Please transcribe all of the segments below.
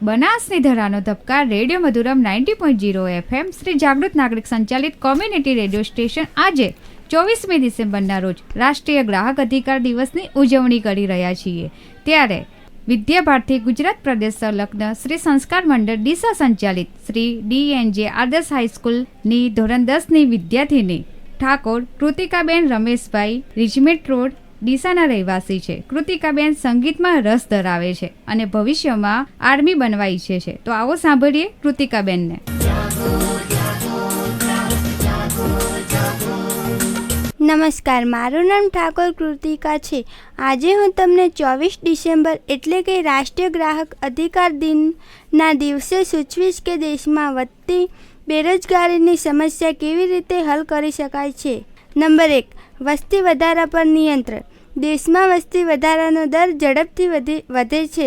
બનાસની ધરાનો ધબકાર radio Madhuram 90.0 FM Shri જાગૃત નાગરિક સંચાલિત કોમ્યુનિટી રેડિયો સ્ટેશન આજે 24મી ડિસેમ્બરના રોજ રાષ્ટ્રીય ગ્રાહક અધિકાર દિવસની ઉજવણી કરી રહ્યા છીએ. ત્યારે વિદ્યાભારતી ગુજરાત પ્રદેશ સંલગ્ન શ્રી સંસ્કાર મંડળ ડીસા સંચાલિત શ્રી DNJ આદર્શ હાઈસ્કૂલની ધોરણ 10ની વિદ્યાર્થીની ઠાકોર કૃતિકાબેન રમેશભાઈ રિજમેન્ટ રોડ ડીસાના રહેવાસી છે. કૃતિકાબેન સંગીતમાં રસ ધરાવે છે અને ભવિષ્યમાં આર્મી બનવા ઈચ્છે છે. તો આવો સાંભળીએ કૃતિકાબેનને. નમસ્કાર, મારું નામ ઠાકોર કૃતિકા છે. આજે હું તમને 24 ડિસેમ્બર એટલે કે રાષ્ટ્રીય ગ્રાહક અધિકાર દિનના દિવસે સૂચવીશ કે દેશમાં વધતી બેરોજગારીની સમસ્યા કેવી રીતે હલ કરી શકાય છે. નંબર 1, વસ્તી વધારા પર નિયંત્રણ. દેશમાં વસ્તી વધારાનો દર ઝડપથી વધે છે,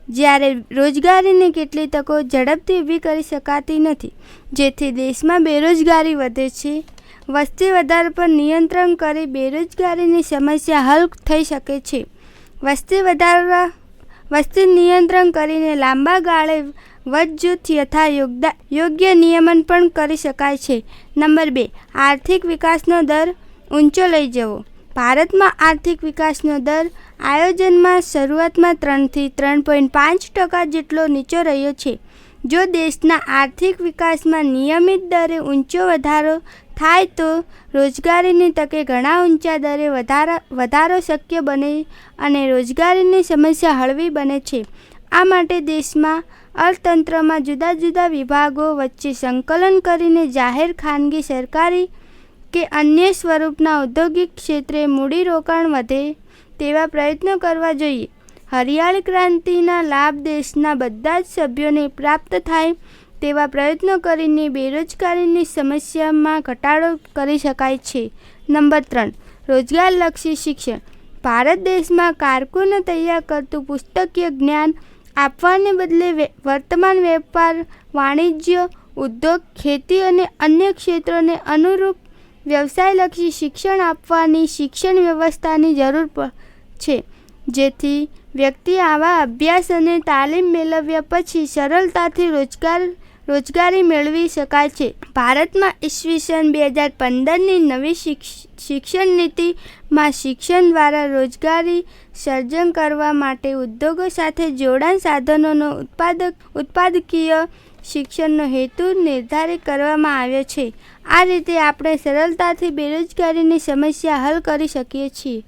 જ્યારે રોજગારીની કેટલી તકો ઝડપથી ઊભી કરી શકાતી નથી, જેથી દેશમાં બેરોજગારી વધે છે. વસ્તી વધારા પર નિયંત્રણ કરી બેરોજગારીની સમસ્યા હલ થઈ શકે છે. વસ્તી નિયંત્રણ કરીને લાંબા ગાળે વધજૂથ યથા યોગ્ય નિયમન પણ કરી શકાય છે. નંબર 2, આર્થિક વિકાસનો દર ઊંચો લઈ જવો. ભારતમાં આર્થિક વિકાસનો દર આયોજનમાં શરૂઆતમાં 3થી 3.5% જેટલો નીચો રહ્યો છે. જો દેશના આર્થિક વિકાસમાં નિયમિત દરે ઊંચો વધારો થાય તો રોજગારીની તકે ઘણા ઊંચા દરે વધારો શક્ય બને અને રોજગારીની સમસ્યા હળવી બને છે. આ માટે દેશમાં અર્થતંત્રમાં જુદા જુદા વિભાગો વચ્ચે સંકલન કરીને જાહેર, ખાનગી, સરકારી કે અન્ય સ્વરૂપના ઔદ્યોગિક ક્ષેત્રે મૂડીરોકાણ વધે તેવા પ્રયત્નો કરવા જોઈએ. હરિયાળી ક્રાંતિના લાભ દેશના બધા જ સભ્યોને પ્રાપ્ત થાય તેવા પ્રયત્નો કરીને બેરોજગારીની સમસ્યામાં ઘટાડો કરી શકાય છે. નંબર 3, રોજગારલક્ષી શિક્ષણ. ભારત દેશમાં કારકુનો તૈયાર કરતું પુસ્તકીય જ્ઞાન આપવાને બદલે વર્તમાન વેપાર, વાણિજ્ય, ઉદ્યોગ, ખેતી અને અન્ય ક્ષેત્રોને અનુરૂપ વ્યવસાયલક્ષી શિક્ષણ આપવાની શિક્ષણ વ્યવસ્થાની જરૂર છે, જેથી વ્યક્તિ આવા અભ્યાસ અને તાલીમ મેળવ્યા પછી સરળતાથી રોજગારી મેળવી શકાય છે. ભારતમાં ઈસવીસન 2015ની નવી શિક્ષણ નીતિમાં શિક્ષણ દ્વારા રોજગારી સર્જન કરવા માટે ઉદ્યોગો સાથે જોડાણ સાધનોનો ઉત્પાદકીય શિક્ષણનો હેતુ નિર્ધારિત કરવામાં આવ્યો છે. આ રીતે આપણે સરળતાથી બેરોજગારીની સમસ્યા હલ કરી શકીએ છીએ.